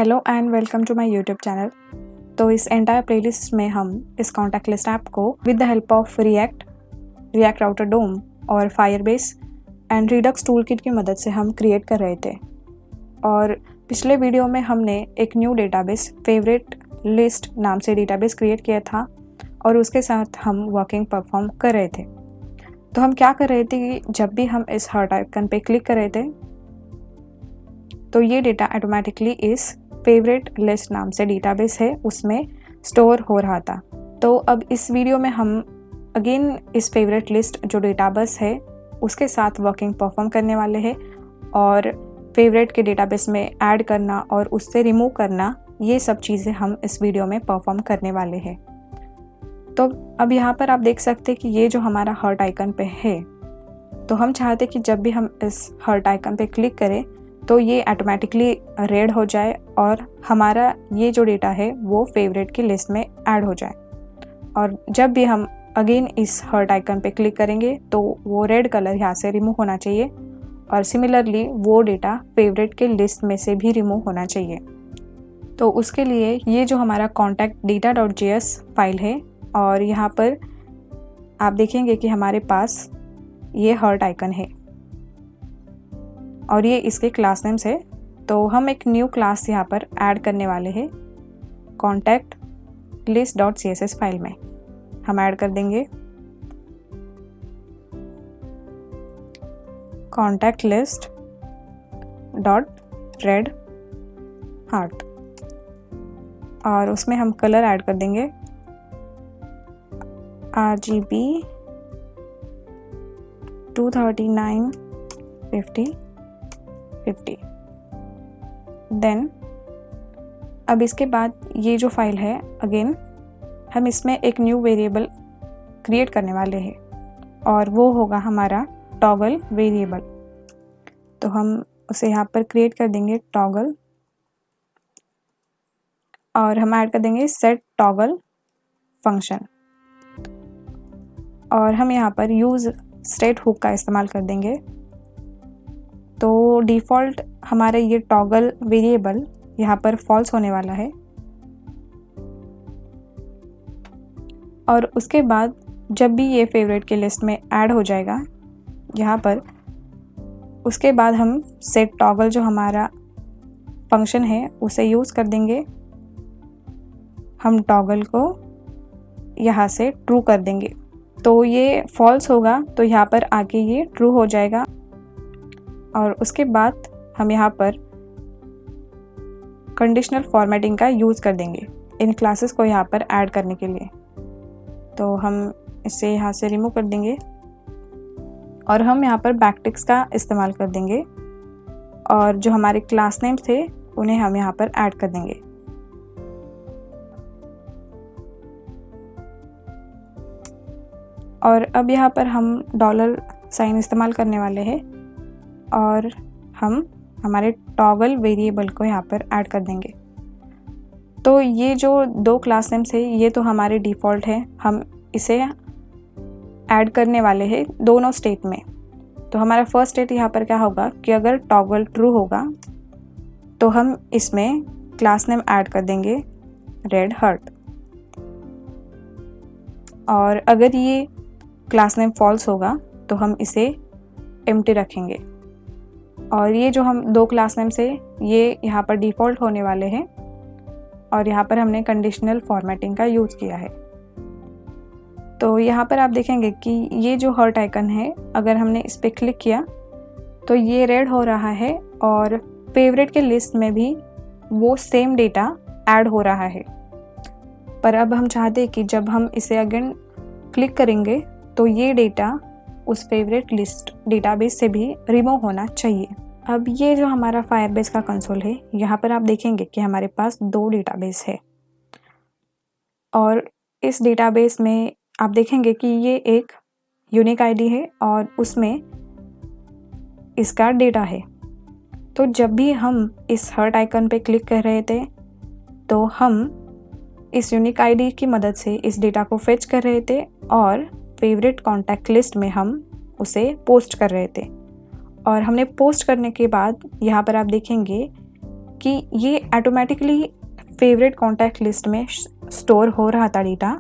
Hello and welcome to my YouTube channel. तो इस entire playlist में हम इस कॉन्टैक्ट लिस्ट ऐप को with the help of React Router DOM और Firebase and Redux Toolkit की मदद से हम क्रिएट कर रहे थे। और पिछले वीडियो में हमने एक न्यू डेटाबेस फेवरेट लिस्ट नाम से डेटाबेस क्रिएट किया था और उसके साथ हम वर्किंग परफॉर्म कर रहे थे। तो हम क्या कर रहे थे कि जब भी हम इस हार्ट आइकन पे क्लिक कर रहे थे तो ये डेटा ऑटोमेटिकली इस फेवरेट लिस्ट नाम से डेटाबेस है उसमें स्टोर हो रहा था। तो अब इस वीडियो में हम अगेन इस फेवरेट लिस्ट जो डेटाबेस है उसके साथ वर्किंग परफॉर्म करने वाले हैं और फेवरेट के डेटाबेस में ऐड करना और उससे रिमूव करना, ये सब चीज़ें हम इस वीडियो में परफॉर्म करने वाले हैं। तो अब यहाँ पर आप देख सकते हैं कि ये जो हमारा हार्ट आइकन पे है, तो हम चाहते कि जब भी हम इस हार्ट आइकन पे क्लिक करें तो ये ऑटोमेटिकली रेड हो जाए और हमारा ये जो डेटा है वो फेवरेट की लिस्ट में ऐड हो जाए। और जब भी हम अगेन इस हार्ट आइकन पे क्लिक करेंगे तो वो रेड कलर यहाँ से रिमूव होना चाहिए और सिमिलरली वो डेटा फेवरेट के लिस्ट में से भी रिमूव होना चाहिए। तो उसके लिए ये जो हमारा contact-data.js फाइल है और यहाँ पर आप देखेंगे कि हमारे पास ये हार्ट आइकन है और ये इसके क्लास नेम्स है। तो हम एक न्यू क्लास यहाँ पर ऐड करने वाले हैं कॉन्टैक्ट लिस्ट.css फाइल में। हम ऐड कर देंगे contact list dot red heart और उसमें हम कलर ऐड कर देंगे RGB 239 50। देन अब इसके बाद ये जो फाइल है अगेन हम इसमें एक न्यू वेरिएबल क्रिएट करने वाले हैं और वो होगा हमारा टॉगल वेरिएबल। तो हम उसे यहाँ पर क्रिएट कर देंगे टॉगल और हम ऐड कर देंगे सेट टॉगल फंक्शन और हम यहाँ पर यूज़ स्टेट हुक का इस्तेमाल कर देंगे। तो डिफ़ॉल्ट हमारा ये टॉगल वेरिएबल यहाँ पर फॉल्स होने वाला है और उसके बाद जब भी ये फेवरेट के लिस्ट में ऐड हो जाएगा यहाँ पर, उसके बाद हम सेट टॉगल जो हमारा फंक्शन है उसे यूज़ कर देंगे। हम टॉगल को यहाँ से ट्रू कर देंगे तो ये फॉल्स होगा तो यहाँ पर आके ये ट्रू हो जाएगा और उसके बाद हम यहाँ पर कंडीशनल फॉर्मेटिंग का यूज़ कर देंगे इन क्लासेस को यहाँ पर ऐड करने के लिए। तो हम इसे यहाँ से रिमूव कर देंगे और हम यहाँ पर बैकटिक्स का इस्तेमाल कर देंगे और जो हमारे क्लास नेम्स थे उन्हें हम यहाँ पर ऐड कर देंगे। और अब यहाँ पर हम $साइन इस्तेमाल करने वाले हैं और हम हमारे टॉगल वेरिएबल को यहाँ पर ऐड कर देंगे। तो ये जो दो क्लास नेम्स है ये तो हमारे डिफ़ॉल्ट है, हम इसे ऐड करने वाले हैं दोनों स्टेट में। तो हमारा फर्स्ट स्टेट यहाँ पर क्या होगा कि अगर टॉगल ट्रू होगा तो हम इसमें क्लास नेम ऐड कर देंगे रेड हार्ट और अगर ये क्लास नेम फॉल्स होगा तो हम इसे एम्प्टी रखेंगे। और ये जो हम दो क्लास नेम से ये यहाँ पर डिफ़ॉल्ट होने वाले हैं और यहाँ पर हमने कंडीशनल फॉर्मेटिंग का यूज़ किया है। तो यहाँ पर आप देखेंगे कि ये जो हार्ट आइकन है अगर हमने इस पर क्लिक किया तो ये रेड हो रहा है और फेवरेट के लिस्ट में भी वो सेम डेटा ऐड हो रहा है। पर अब हम चाहते हैं कि जब हम इसे अगेन क्लिक करेंगे तो ये डेटा उस फेवरेट लिस्ट डेटाबेस से भी रिमूव होना चाहिए। अब ये जो हमारा फायरबेस का कंसोल है यहाँ पर आप देखेंगे कि हमारे पास दो डेटाबेस है और इस डेटाबेस में आप देखेंगे कि ये एक यूनिक आईडी है और उसमें इसका डेटा है। तो जब भी हम इस हार्ट आइकन पे क्लिक कर रहे थे तो हम इस यूनिक आईडी की मदद से इस डेटा को फेच कर रहे थे और फेवरेट कॉन्टैक्ट लिस्ट में हम उसे पोस्ट कर रहे थे। और हमने पोस्ट करने के बाद यहाँ पर आप देखेंगे कि ये ऑटोमेटिकली फेवरेट कॉन्टैक्ट लिस्ट में स्टोर हो रहा था डेटा,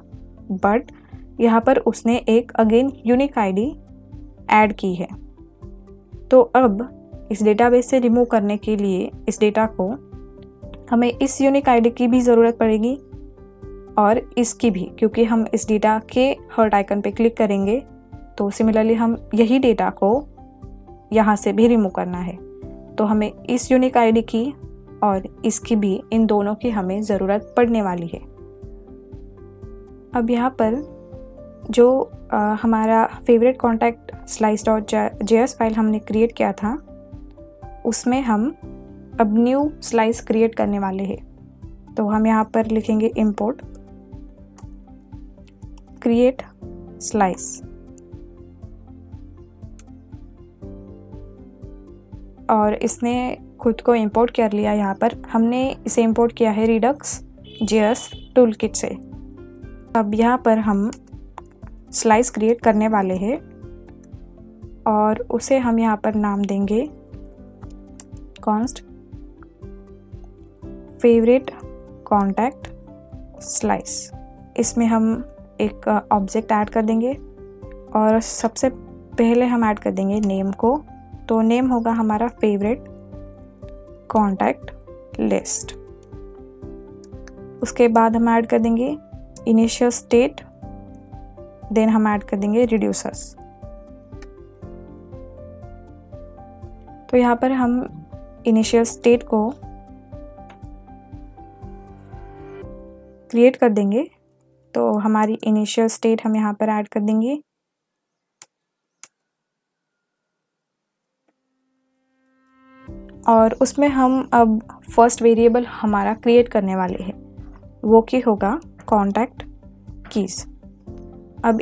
बट यहाँ पर उसने एक अगेन यूनिक आईडी ऐड की है। तो अब इस डेटाबेस से रिमूव करने के लिए इस डेटा को हमें इस यूनिक आईडी की भी ज़रूरत पड़ेगी और इसकी भी, क्योंकि हम इस डेटा के हर्ट आइकन पे क्लिक करेंगे तो सिमिलरली हम यही डेटा को यहाँ से भी रिमूव करना है। तो हमें इस यूनिक आईडी की और इसकी भी, इन दोनों की हमें ज़रूरत पड़ने वाली है। अब यहाँ पर जो हमारा फेवरेट कॉन्टैक्ट slice.js फाइल हमने क्रिएट किया था, उसमें हम अब न्यू स्लाइस क्रिएट करने वाले हैं। तो हम यहाँ पर लिखेंगे import create slice, और इसने खुद को इंपोर्ट कर लिया। यहाँ पर हमने इसे इंपोर्ट किया है Redux.js टूलकिट से। अब यहाँ पर हम स्लाइस क्रिएट करने वाले हैं और उसे हम यहाँ पर नाम देंगे const favorite contact slice। इसमें हम एक ऑब्जेक्ट ऐड कर देंगे और सबसे पहले हम ऐड कर देंगे नेम को। तो नेम होगा हमारा फेवरेट कॉन्टैक्ट लिस्ट। उसके बाद हम ऐड कर देंगे इनिशियल स्टेट, देन हम ऐड कर देंगे रिड्यूसर्स। तो यहाँ पर हम इनिशियल स्टेट को क्रिएट कर देंगे। तो हमारी इनिशियल स्टेट हम यहाँ पर ऐड कर देंगे और उसमें हम अब फर्स्ट वेरिएबल हमारा क्रिएट करने वाले हैं, वो की होगा कॉन्टैक्ट कीज़। अब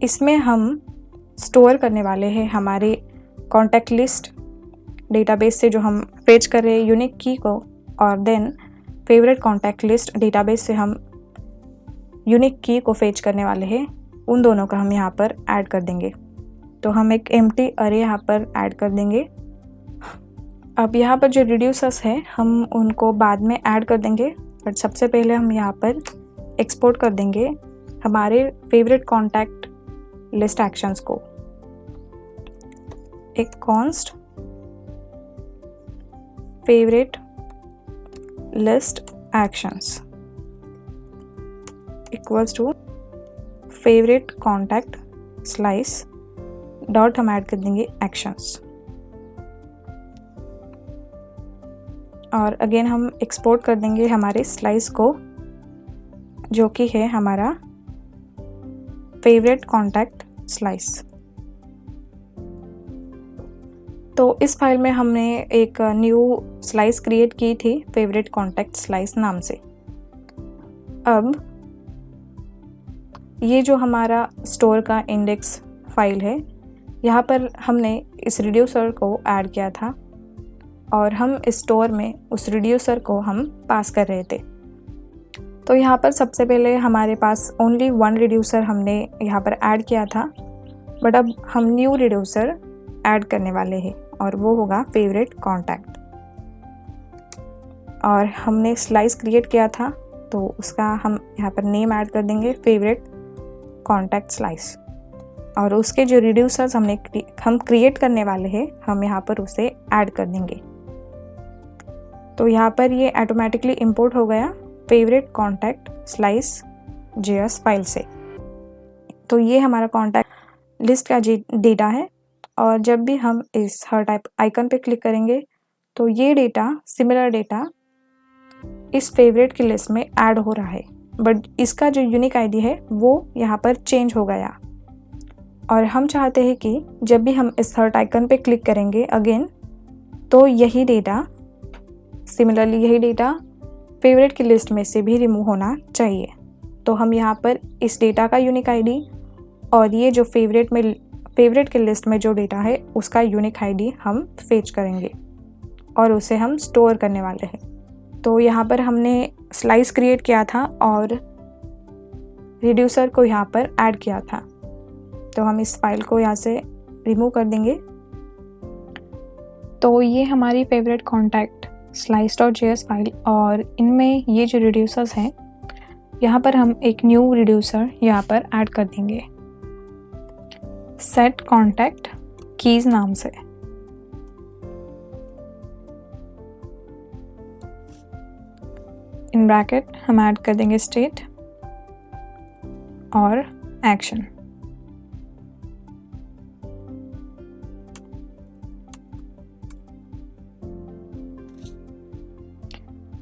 इसमें हम स्टोर करने वाले हैं हमारे कॉन्टैक्ट लिस्ट डेटाबेस से जो हम फेच कर रहे हैं यूनिक की को, और then favourite contact list database से हम यूनिक की को फेच करने वाले हैं। उन दोनों का हम यहाँ पर ऐड कर देंगे। तो हम एक एम्प्टी अरे यहाँ पर ऐड कर देंगे। अब यहाँ पर जो रिड्यूसर्स है हम उनको बाद में ऐड कर देंगे, बट सबसे पहले हम यहाँ पर एक्सपोर्ट कर देंगे हमारे फेवरेट कॉन्टैक्ट लिस्ट एक्शंस को। एक const favourite list actions equals to favourite contact slice dot हम ऐड कर देंगे एक्शंस, और अगेन हम एक्सपोर्ट कर देंगे हमारे स्लाइस को जो कि है हमारा फेवरेट कॉन्टैक्ट स्लाइस। तो इस फाइल में हमने एक न्यू स्लाइस क्रिएट की थी फेवरेट कॉन्टैक्ट स्लाइस नाम से। अब ये जो हमारा स्टोर का इंडेक्स फाइल है, यहाँ पर हमने इस रिड्यूसर को ऐड किया था और हम स्टोर में उस रिड्यूसर को हम पास कर रहे थे। तो यहाँ पर सबसे पहले हमारे पास ओनली वन रिड्यूसर हमने यहाँ पर ऐड किया था, बट अब हम न्यू रिड्यूसर ऐड करने वाले हैं और वो होगा फेवरेट कॉन्टैक्ट। और हमने स्लाइस क्रिएट किया था तो उसका हम यहाँ पर नेम ऐड कर देंगे फेवरेट कॉन्टैक्ट स्लाइस, और उसके जो रिड्यूसर्स हम क्रिएट करने वाले हैं हम यहाँ पर उसे ऐड कर देंगे। तो यहाँ पर ये ऑटोमेटिकली इंपोर्ट हो गया favourite contact slice JS file से। तो ये हमारा कॉन्टैक्ट लिस्ट का डेटा है, और जब भी हम इस हर टाइप आइकन पे क्लिक करेंगे तो ये डेटा, सिमिलर डेटा इस फेवरेट की लिस्ट में ऐड हो रहा है, बट इसका जो यूनिक आईडी है वो यहाँ पर चेंज हो गया। और हम चाहते हैं कि जब भी हम इस थर्ड आइकन पे क्लिक करेंगे अगेन, तो यही डेटा, सिमिलरली यही डेटा फेवरेट की लिस्ट में से भी रिमूव होना चाहिए। तो हम यहाँ पर इस डेटा का यूनिक आईडी और ये जो फेवरेट की लिस्ट में जो डेटा है उसका यूनिक आईडी हम फेच करेंगे और उसे हम स्टोर करने वाले हैं। तो यहाँ पर हमने स्लाइस क्रिएट किया था और रिड्यूसर को यहाँ पर ऐड किया था, तो हम इस फाइल को यहाँ से रिमूव कर देंगे। तो ये हमारी फेवरेट कॉन्टैक्ट slice.js फाइल और इनमें ये जो रिड्यूसर्स हैं यहाँ पर हम एक न्यू रिड्यूसर यहाँ पर ऐड कर देंगे set contact keys नाम से। इन ब्रैकेट हम ऐड कर देंगे स्टेट और एक्शन।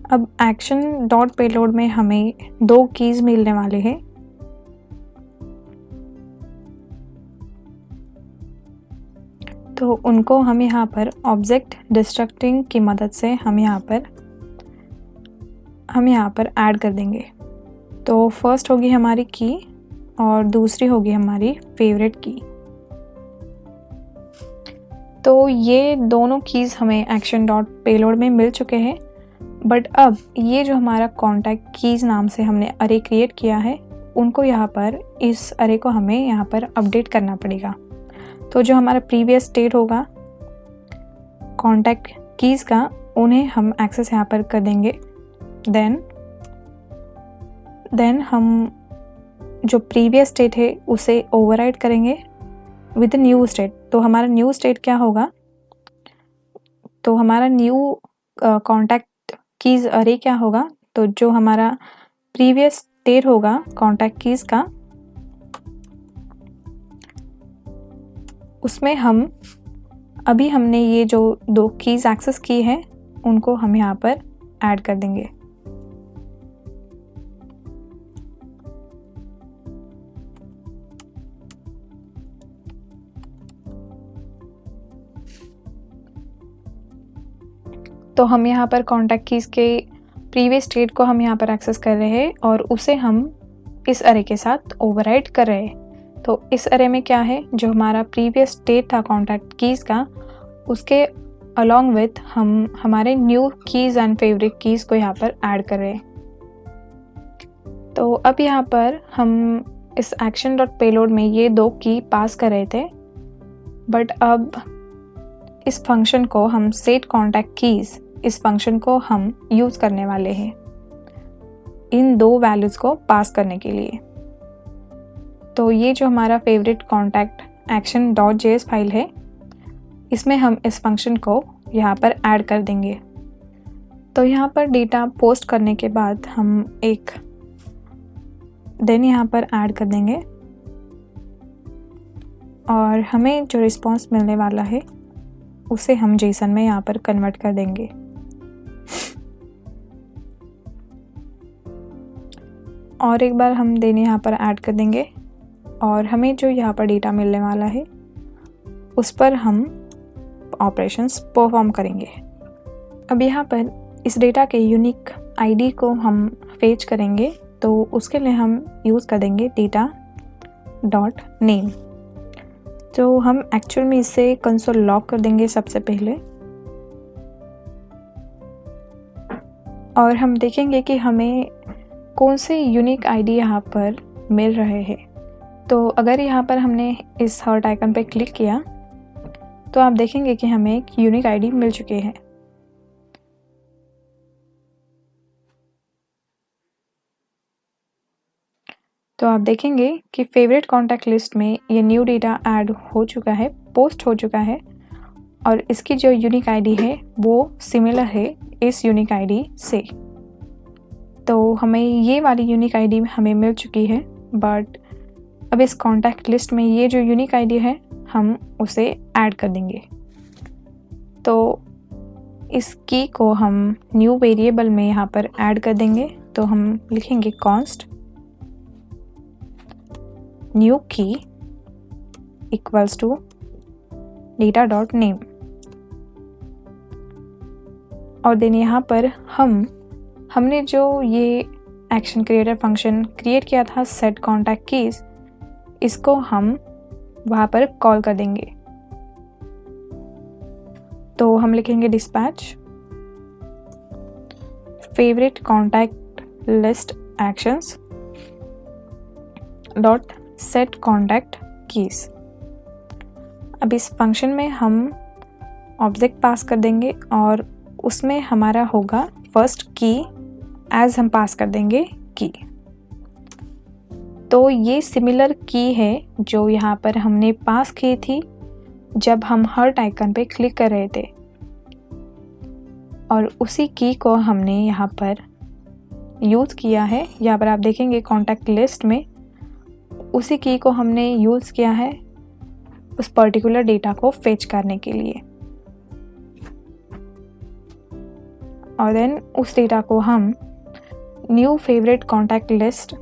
अब एक्शन डॉट पेलोड में हमें 2 कीज मिलने वाले हैं। तो उनको हम यहाँ पर ऑब्जेक्ट डिस्ट्रक्टिंग की मदद से हम यहाँ पर ऐड कर देंगे। तो फर्स्ट होगी हमारी की और दूसरी होगी हमारी फेवरेट की। तो ये दोनों कीज़ हमें एक्शन डॉट पेलोड में मिल चुके हैं, बट अब ये जो हमारा कॉन्टैक्ट कीज़ नाम से हमने अरे क्रिएट किया है उनको यहाँ पर इस अरे को हमें यहाँ पर अपडेट करना पड़ेगा। तो जो हमारा प्रीवियस स्टेट होगा कॉन्टैक्ट कीज़ का उन्हें हम एक्सेस यहाँ पर कर देंगे। देन हम जो प्रीवियस स्टेट है उसे ओवरराइड करेंगे विद न्यू स्टेट। तो हमारा न्यू स्टेट क्या होगा, तो हमारा न्यू कॉन्टैक्ट कीज़ अरे क्या होगा, तो जो हमारा प्रीवियस स्टेट होगा कॉन्टैक्ट कीज़ का उसमें हम अभी हमने ये जो 2 कीज़ एक्सेस की है उनको हम यहाँ पर ऐड कर देंगे। तो हम यहाँ पर कॉन्टैक्ट कीज़ के प्रीवियस स्टेट को हम यहाँ पर एक्सेस कर रहे हैं और उसे हम इस अरे के साथ ओवरराइड कर रहे हैं। तो इस अरे में क्या है, जो हमारा प्रीवियस स्टेट था कॉन्टैक्ट कीज़ का उसके अलॉन्ग विथ हम हमारे new keys and favourite keys को यहाँ पर ऐड कर रहे हैं। तो अब यहाँ पर हम इस एक्शन डॉट पेलोड में ये 2 की पास कर रहे थे, बट अब इस फंक्शन को हम सेट कॉन्टैक्ट कीज़ इस फंक्शन को हम यूज़ करने वाले हैं इन 2 वैल्यूज़ को पास करने के लिए। तो ये जो हमारा favourite contact action dot JS file है इसमें हम इस फंक्शन को यहाँ पर ऐड कर देंगे। तो यहाँ पर डेटा पोस्ट करने के बाद हम एक देन यहाँ पर ऐड कर देंगे और हमें जो रिस्पॉन्स मिलने वाला है उसे हम जेसन में यहाँ पर कन्वर्ट कर देंगे। और एक बार हम देन यहाँ पर ऐड कर देंगे और हमें जो यहाँ पर डेटा मिलने वाला है उस पर हम ऑपरेशंस परफॉर्म करेंगे। अब यहाँ पर इस डेटा के यूनिक आईडी को हम फेच करेंगे, तो उसके लिए हम यूज़ कर देंगे डेटा डॉट नेम। तो हम एक्चुअल में इसे कंसोल लॉग कर देंगे सबसे पहले और हम देखेंगे कि हमें कौन से यूनिक आईडी यहाँ पर मिल रहे हैं। तो अगर यहाँ पर हमने इस हार्ट आइकन पर क्लिक किया तो आप देखेंगे कि हमें एक यूनिक आईडी मिल चुके हैं। तो आप देखेंगे कि फेवरेट कॉन्टैक्ट लिस्ट में ये न्यू डेटा ऐड हो चुका है, पोस्ट हो चुका है और इसकी जो यूनिक आईडी है वो सिमिलर है इस यूनिक आईडी से। तो हमें ये वाली यूनिक आईडी हमें मिल चुकी है, बट अब इस कॉन्टैक्ट लिस्ट में ये जो यूनिक आईडी है हम उसे ऐड कर देंगे। तो इस की को हम न्यू वेरिएबल में यहाँ पर ऐड कर देंगे। तो हम लिखेंगे const new key equals to data dot name और देन यहाँ पर हमने जो ये एक्शन क्रिएटर फंक्शन क्रिएट किया था सेट कॉन्टैक्ट कीज़, इसको हम वहाँ पर कॉल कर देंगे। तो हम लिखेंगे dispatch favourite contact list actions dot set contact keys. अब इस फंक्शन में हम ऑब्जेक्ट पास कर देंगे और उसमें हमारा होगा फर्स्ट की, एज हम पास कर देंगे की। तो ये सिमिलर की है जो यहाँ पर हमने पास की थी जब हम हार्ट आइकन पे क्लिक कर रहे थे, और उसी की को हमने यहाँ पर यूज़ किया है। यहाँ पर आप देखेंगे कॉन्टैक्ट लिस्ट में उसी की को हमने यूज़ किया है उस पर्टिकुलर डेटा को फेच करने के लिए, और देन उस डेटा को हम new favourite contact list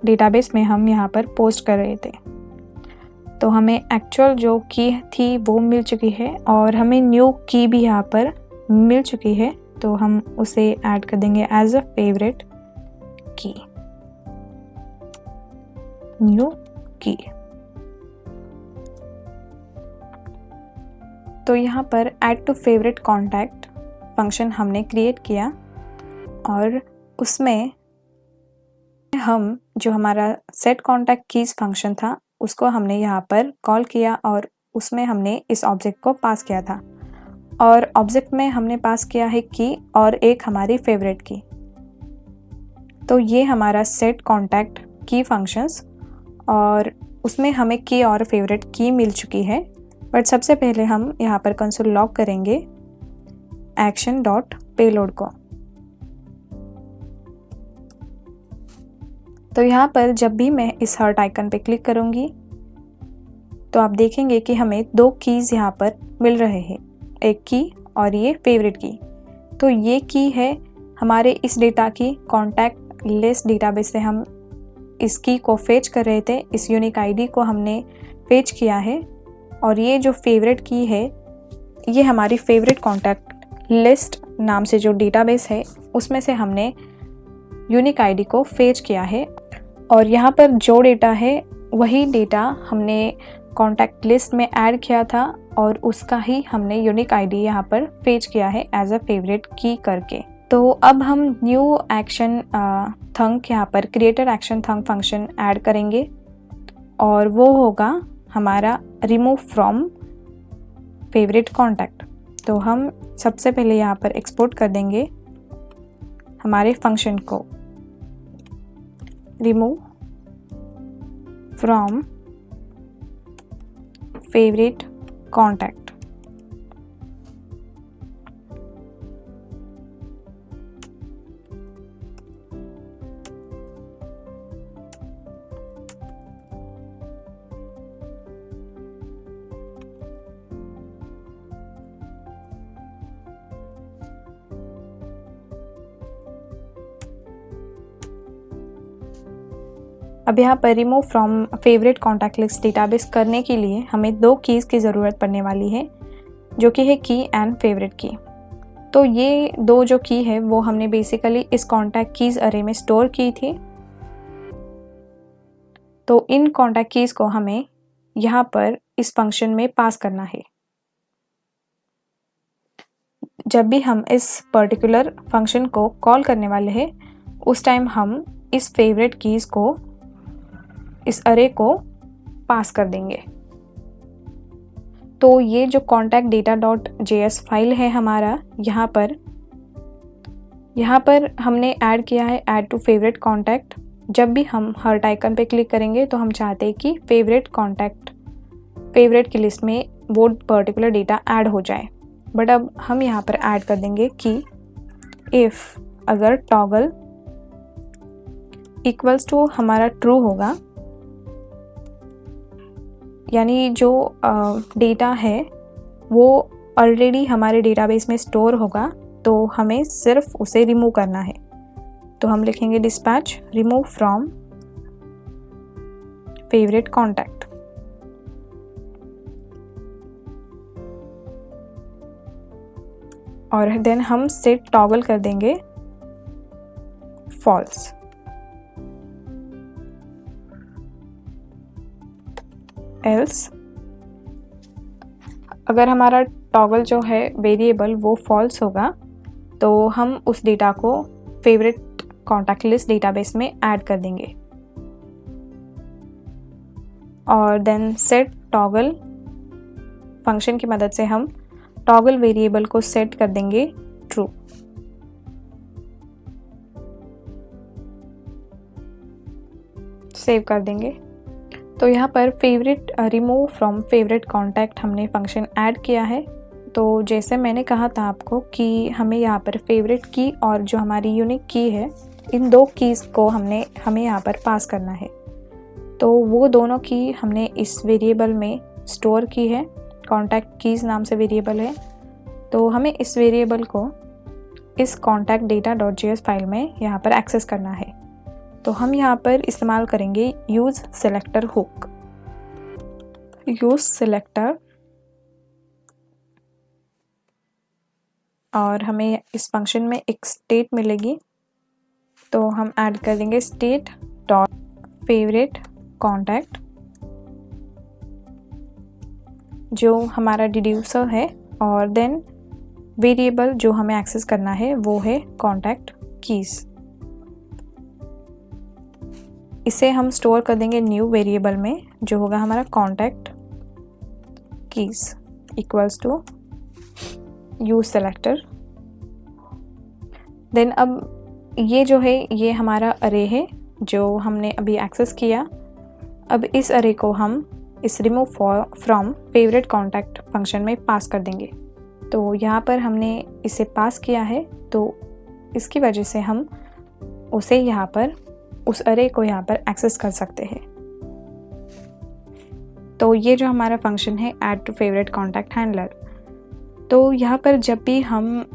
database में हम यहाँ पर पोस्ट कर रहे थे। तो हमें एक्चुअल जो की थी वो मिल चुकी है और हमें न्यू की भी यहाँ पर मिल चुकी है, तो हम उसे ऐड कर देंगे as a favourite key, new key. तो यहाँ पर add to favourite contact function हमने क्रिएट किया, और उसमें हम जो हमारा सेट कॉन्टैक्ट कीज फंक्शन था उसको हमने यहाँ पर कॉल किया, और उसमें हमने इस ऑब्जेक्ट को पास किया था, और ऑब्जेक्ट में हमने पास किया है की और एक हमारी फेवरेट की। तो ये हमारा सेट कॉन्टैक्ट की फंक्शंस, और उसमें हमें की और फेवरेट की मिल चुकी है। बट सबसे पहले हम यहाँ पर कंसोल लॉग करेंगे एक्शन डॉट पेलोड को। तो यहाँ पर जब भी मैं इस हार्ट आइकन पे क्लिक करूँगी तो आप देखेंगे कि हमें दो कीज़ यहाँ पर मिल रहे हैं, एक की और ये फेवरेट की। तो ये की है हमारे इस डेटा की कॉन्टैक्ट लिस्ट डेटाबेस से हम इस की को फेच कर रहे थे, इस यूनिक आईडी को हमने फेच किया है, और ये जो फेवरेट की है ये हमारी फेवरेट कॉन्टैक्ट लिस्ट नाम से जो डेटाबेस है उसमें से हमने यूनिक आईडी को फेच किया है, और यहाँ पर जो डेटा है वही डेटा हमने कॉन्टैक्ट लिस्ट में ऐड किया था और उसका ही हमने यूनिक आईडी यहाँ पर फेच किया है एज अ फेवरेट की करके। तो अब हम न्यू एक्शन थंक यहाँ पर क्रिएटर एक्शन थंक फंक्शन ऐड करेंगे, और वो होगा हमारा रिमूव फ्रॉम फेवरेट कॉन्टैक्ट। तो हम सबसे पहले यहाँ पर एक्सपोर्ट कर देंगे हमारे फंक्शन को रिमूव फ्रॉम फेवरेट कॉन्टैक्ट। अब यहाँ पर remove from favourite contact list database करने के लिए हमें दो कीज़ की ज़रूरत पड़ने वाली है, जो कि है की एंड फेवरेट की। तो ये दो जो की है वो हमने बेसिकली इस कॉन्टैक्ट कीज़ अरे में स्टोर की थी। तो इन कॉन्टैक्ट कीज़ को हमें यहाँ पर इस फंक्शन में पास करना है। जब भी हम इस पर्टिकुलर फंक्शन को कॉल करने वाले हैं उस टाइम हम इस फेवरेट कीज़ को इस अरे को पास कर देंगे। तो ये जो contact data dot JS file है हमारा, यहाँ पर हमने ऐड किया है ऐड टू फेवरेट कॉन्टैक्ट। जब भी हम हार्ट आइकन पे क्लिक करेंगे तो हम चाहते हैं कि फेवरेट की लिस्ट में वो पर्टिकुलर डेटा ऐड हो जाए। बट अब हम यहाँ पर ऐड कर देंगे कि इफ़ अगर टॉगल इक्वल्स टू हमारा ट्रू होगा, यानी जो डेटा है वो ऑलरेडी हमारे डेटाबेस में स्टोर होगा, तो हमें सिर्फ उसे रिमूव करना है। तो हम लिखेंगे dispatch remove from favourite contact. और देन हम सेट टॉगल कर देंगे फॉल्स। एल्स अगर हमारा टॉगल जो है वेरिएबल वो फॉल्स होगा तो हम उस डेटा को फेवरेट कॉन्टैक्ट लिस्ट डेटाबेस में ऐड कर देंगे। और देन सेट टॉगल फंक्शन की मदद से हम टॉगल वेरिएबल को सेट कर देंगे सेव कर देंगे। तो यहाँ पर favourite remove from favourite contact हमने फंक्शन ऐड किया है। तो जैसे मैंने कहा था आपको कि हमें यहाँ पर फेवरेट की और जो हमारी यूनिक की है, इन दो कीज़ को हमें यहाँ पर पास करना है। तो वो दोनों की हमने इस वेरिएबल में स्टोर की है, कॉन्टैक्ट कीज़ नाम से वेरिएबल है। तो हमें इस वेरिएबल को इस contact data dot JS file में यहाँ पर एक्सेस करना है। तो हम यहाँ पर इस्तेमाल करेंगे use selector hook. Use selector, और हमें इस फंक्शन में एक स्टेट मिलेगी। तो हम ऐड कर देंगे स्टेट डॉट फेवरेट कॉन्टैक्ट, जो हमारा डिड्यूसर है, और देन वेरिएबल जो हमें एक्सेस करना है वो है कॉन्टैक्ट कीज़। इसे हम स्टोर कर देंगे न्यू वेरिएबल में, जो होगा हमारा contact keys equals to use selector. Then अब ये जो है ये हमारा अरे है जो हमने अभी एक्सेस किया। अब इस अरे को हम इस remove from favourite contact function में पास कर देंगे। तो यहाँ पर हमने इसे पास किया है, तो इसकी वजह से हम उसे यहाँ पर उस अरे को यहाँ पर एक्सेस कर सकते हैं। तो ये जो हमारा फंक्शन है add to favourite contact handler. तो यहाँ पर जब भी हम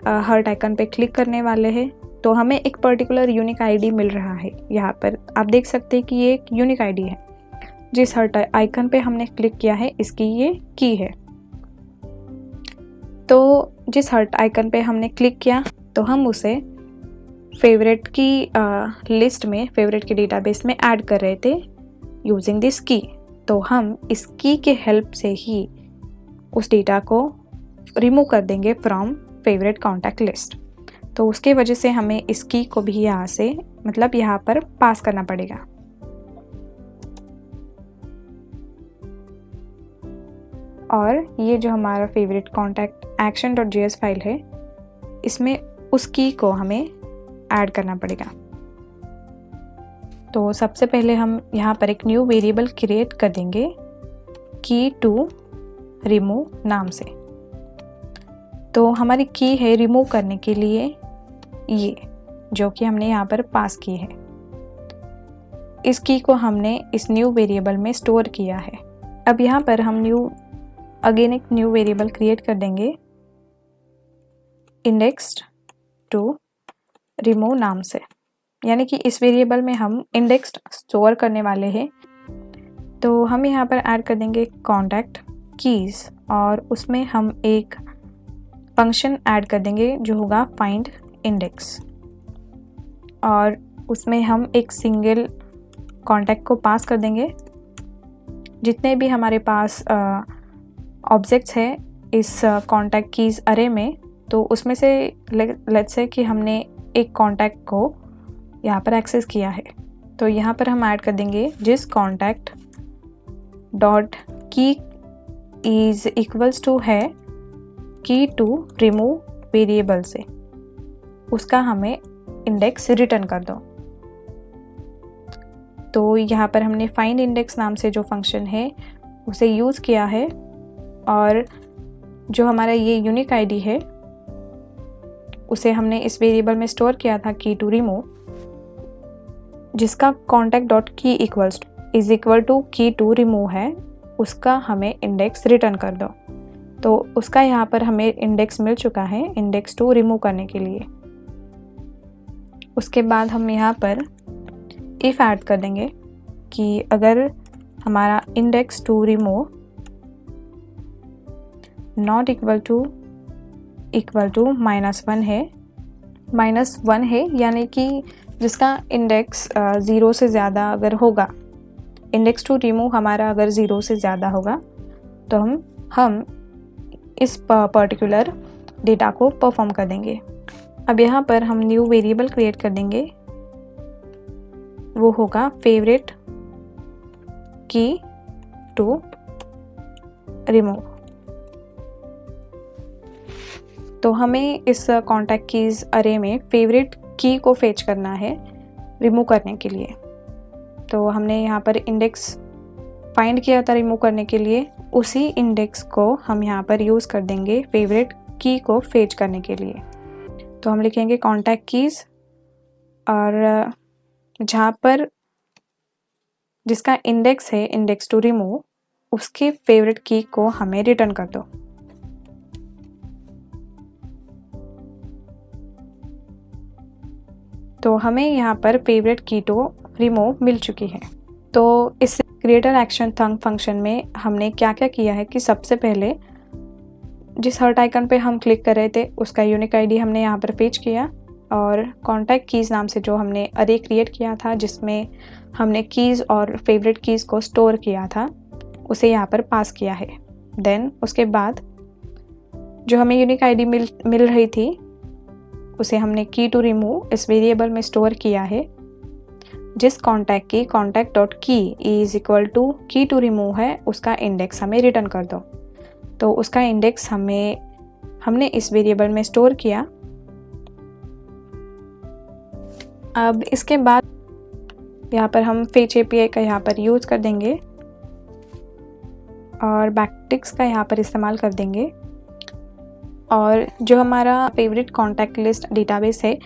हर्ट आइकन पे क्लिक करने वाले हैं तो हमें एक पर्टिकुलर यूनिक आईडी मिल रहा है। यहाँ पर आप देख सकते हैं कि ये एक यूनिक आईडी है। जिस हर्ट आइकन पे हमने क्लिक किया है इसकी ये की है। तो जिस हर्ट आइकन पे हमने क्लिक किया तो हम उसे फेवरेट की लिस्ट में, फेवरेट के डेटाबेस में ऐड कर रहे थे यूजिंग दिस की। तो हम इस की के हेल्प से ही उस डेटा को रिमूव कर देंगे फ्रॉम फेवरेट कॉन्टैक्ट लिस्ट। तो उसके वजह से हमें इस की को भी यहाँ से, मतलब यहाँ पर पास करना पड़ेगा। और ये जो हमारा favourite contact action dot JS file है, इसमें उस की को हमें ऐड करना पड़ेगा। तो सबसे पहले हम यहाँ पर एक न्यू वेरिएबल क्रिएट कर देंगे की टू रिमूव नाम से। तो हमारी की है रिमूव करने के लिए ये, जो कि हमने यहाँ पर पास की है। इस की को हमने इस न्यू वेरिएबल में स्टोर किया है। अब यहाँ पर हम एक न्यू वेरिएबल क्रिएट कर देंगे इंडेक्स टू रिमूव नाम से, यानी कि इस वेरिएबल में हम इंडेक्स स्टोर करने वाले हैं। तो हम यहाँ पर ऐड कर देंगे कॉन्टैक्ट कीज़, और उसमें हम एक फंक्शन ऐड कर देंगे जो होगा फाइंड इंडेक्स, और उसमें हम एक सिंगल कॉन्टैक्ट को पास कर देंगे। जितने भी हमारे पास ऑब्जेक्ट्स है इस कॉन्टैक्ट कीज़ अरे में, तो उसमें से लेट्स से कि हमने एक कॉन्टैक्ट को यहाँ पर एक्सेस किया है। तो यहाँ पर हम ऐड कर देंगे जिस कॉन्टैक्ट डॉट की इज इक्वल्स टू है की टू रिमूव वेरिएबल से, उसका हमें इंडेक्स रिटर्न कर दो। तो यहाँ पर हमने फाइंड इंडेक्स नाम से जो फंक्शन है उसे यूज़ किया है, और जो हमारा ये यूनिक आईडी है उसे हमने इस वेरिएबल में स्टोर किया था की टू रिमूव, जिसका कॉन्टैक्ट डॉट की इज इक्वल टू की टू रिमूव है, उसका हमें इंडेक्स रिटर्न कर दो। तो उसका यहाँ पर हमें इंडेक्स मिल चुका है इंडेक्स टू रिमूव करने के लिए। उसके बाद हम यहाँ पर इफ़ ऐड कर देंगे कि अगर हमारा index to remove not equal to -1 है, -1 है यानी कि जिसका इंडेक्स 0 से ज़्यादा अगर होगा, इंडेक्स टू रिमूव हमारा अगर 0 से ज़्यादा होगा तो हम इस पर्टिकुलर डेटा को परफॉर्म कर देंगे। अब यहाँ पर हम न्यू वेरिएबल क्रिएट कर देंगे, वो होगा फेवरेट की टू रिमूव। तो हमें इस कॉन्टैक्ट कीज़ अरे में फेवरेट की को फेच करना है रिमूव करने के लिए। तो हमने यहाँ पर इंडेक्स फाइंड किया था रिमूव करने के लिए, उसी इंडेक्स को हम यहाँ पर यूज़ कर देंगे फेवरेट की को फेच करने के लिए। तो हम लिखेंगे कॉन्टैक्ट कीज़ और जहाँ पर जिसका इंडेक्स है इंडेक्स टू रिमूव, उसके फेवरेट की को हमें रिटर्न कर दो। तो हमें यहाँ पर फेवरेट की टू रिमूव मिल चुकी है। तो इस क्रिएटर एक्शन थंग फंक्शन में हमने क्या क्या किया है कि सबसे पहले जिस हर्ट आइकन पे हम क्लिक कर रहे थे उसका यूनिक आईडी हमने यहाँ पर फेच किया, और कॉन्टैक्ट कीज़ नाम से जो हमने अरे क्रिएट किया था जिसमें हमने कीज़ और फेवरेट कीज़ को स्टोर किया था, उसे यहाँ पर पास किया है। देन उसके बाद जो हमें यूनिक आईडी मिल रही थी उसे हमने की टू रिमूव इस वेरिएबल में स्टोर किया है। जिस कॉन्टैक्ट की कॉन्टैक्ट डॉट की इज इक्वल टू की टू रिमूव है, उसका इंडेक्स हमें रिटर्न कर दो। तो उसका इंडेक्स हमने इस वेरिएबल में स्टोर किया। अब इसके बाद यहाँ पर हम फेच एपीआई का यहाँ पर यूज़ कर देंगे और बैकटिक्स का यहाँ पर इस्तेमाल कर देंगे, और जो हमारा फेवरेट कॉन्टैक्ट लिस्ट डेटाबेस है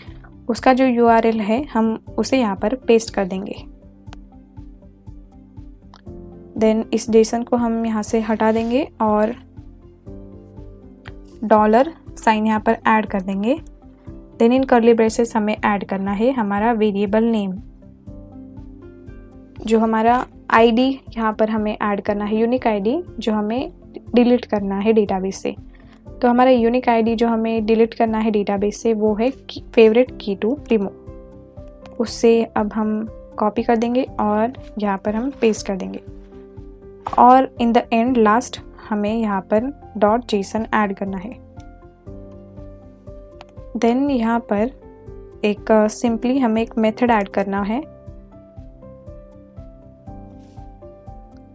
उसका जो URL है हम उसे यहाँ पर पेस्ट कर देंगे। देन इस जेसन को हम यहाँ से हटा देंगे और $साइन यहाँ पर ऐड कर देंगे। देन इन कर्ली ब्रेसेस हमें ऐड करना है हमारा वेरिएबल नेम, जो हमारा आईडी यहाँ पर हमें ऐड करना है, यूनिक आईडी जो हमें डिलीट करना है डेटाबेस से। तो हमारा यूनिक आईडी जो हमें डिलीट करना है डेटाबेस से वो है फेवरेट की टू रिमूव। उससे अब हम कॉपी कर देंगे और यहाँ पर हम पेस्ट कर देंगे, और इन द एंड लास्ट हमें यहाँ पर .json ऐड करना है। देन यहाँ पर एक सिंपली हमें एक मेथड ऐड करना है।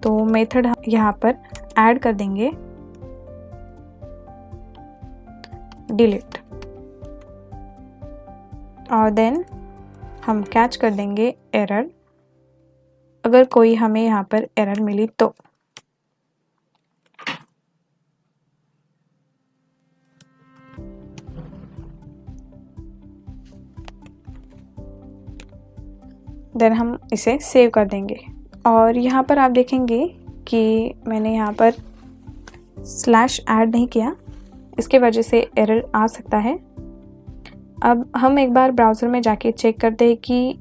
तो मेथड यहाँ पर ऐड कर देंगे डिलीट, और देन हम कैच कर देंगे एरर, अगर कोई हमें यहाँ पर एरर मिली तो। देन हम इसे सेव कर देंगे, और यहाँ पर आप देखेंगे कि मैंने यहाँ पर स्लैश ऐड नहीं किया, इसके वजह से एरर आ सकता है। अब हम एक बार ब्राउज़र में जाके चेक करते हैं कि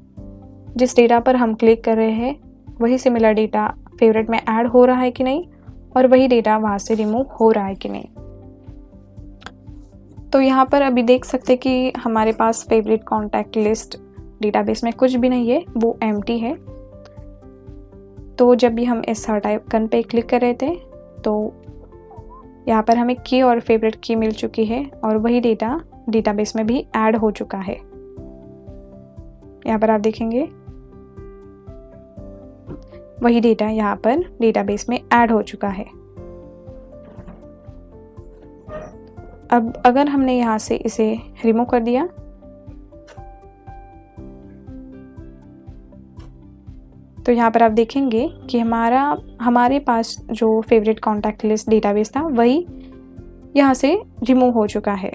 जिस डेटा पर हम क्लिक कर रहे हैं वही सिमिलर डेटा फेवरेट में ऐड हो रहा है कि नहीं, और वही डेटा वहाँ से रिमूव हो रहा है कि नहीं। तो यहाँ पर अभी देख सकते कि हमारे पास फेवरेट कॉन्टैक्ट लिस्ट डेटाबेस में कुछ भी नहीं है, वो एम्प्टी है। तो जब भी हम इस हर्ट आइकन पे क्लिक कर रहे थे तो यहाँ पर हमें की और फेवरेट की मिल चुकी है, और वही डेटा डेटाबेस में भी ऐड हो चुका है। यहाँ पर आप देखेंगे वही डेटा यहाँ पर डेटाबेस में ऐड हो चुका है। अब अगर हमने यहाँ से इसे रिमूव कर दिया तो यहाँ पर आप देखेंगे कि हमारे पास जो फेवरेट कॉन्टैक्ट लिस्ट डेटाबेस था वही यहाँ से रिमूव हो चुका है।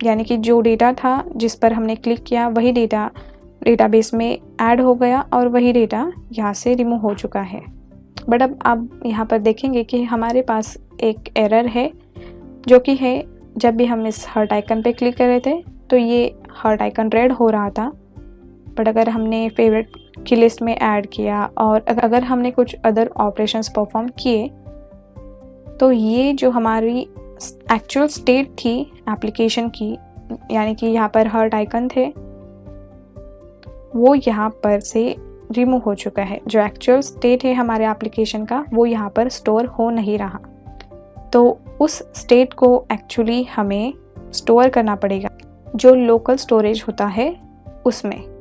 यानी कि जो डेटा था जिस पर हमने क्लिक किया वही डेटा डेटाबेस में ऐड हो गया, और वही डेटा यहाँ से रिमूव हो चुका है। बट अब आप यहाँ पर देखेंगे कि हमारे पास एक एरर है, जो कि है जब भी हम इस हर्ट आइकन पे क्लिक कर रहे थे तो ये हर्ट आइकन रेड हो रहा था, बट अगर हमने फेवरेट की लिस्ट में ऐड किया और अगर हमने कुछ अदर ऑपरेशंस परफॉर्म किए तो ये जो हमारी एक्चुअल स्टेट थी एप्लीकेशन की, यानी कि यहाँ पर हर्ट आइकन थे, वो यहाँ पर से रिमूव हो चुका है। जो एक्चुअल स्टेट है हमारे एप्लीकेशन का वो यहाँ पर स्टोर हो नहीं रहा। तो उस स्टेट को एक्चुअली हमें स्टोर करना पड़ेगा जो लोकल स्टोरेज होता है उसमें।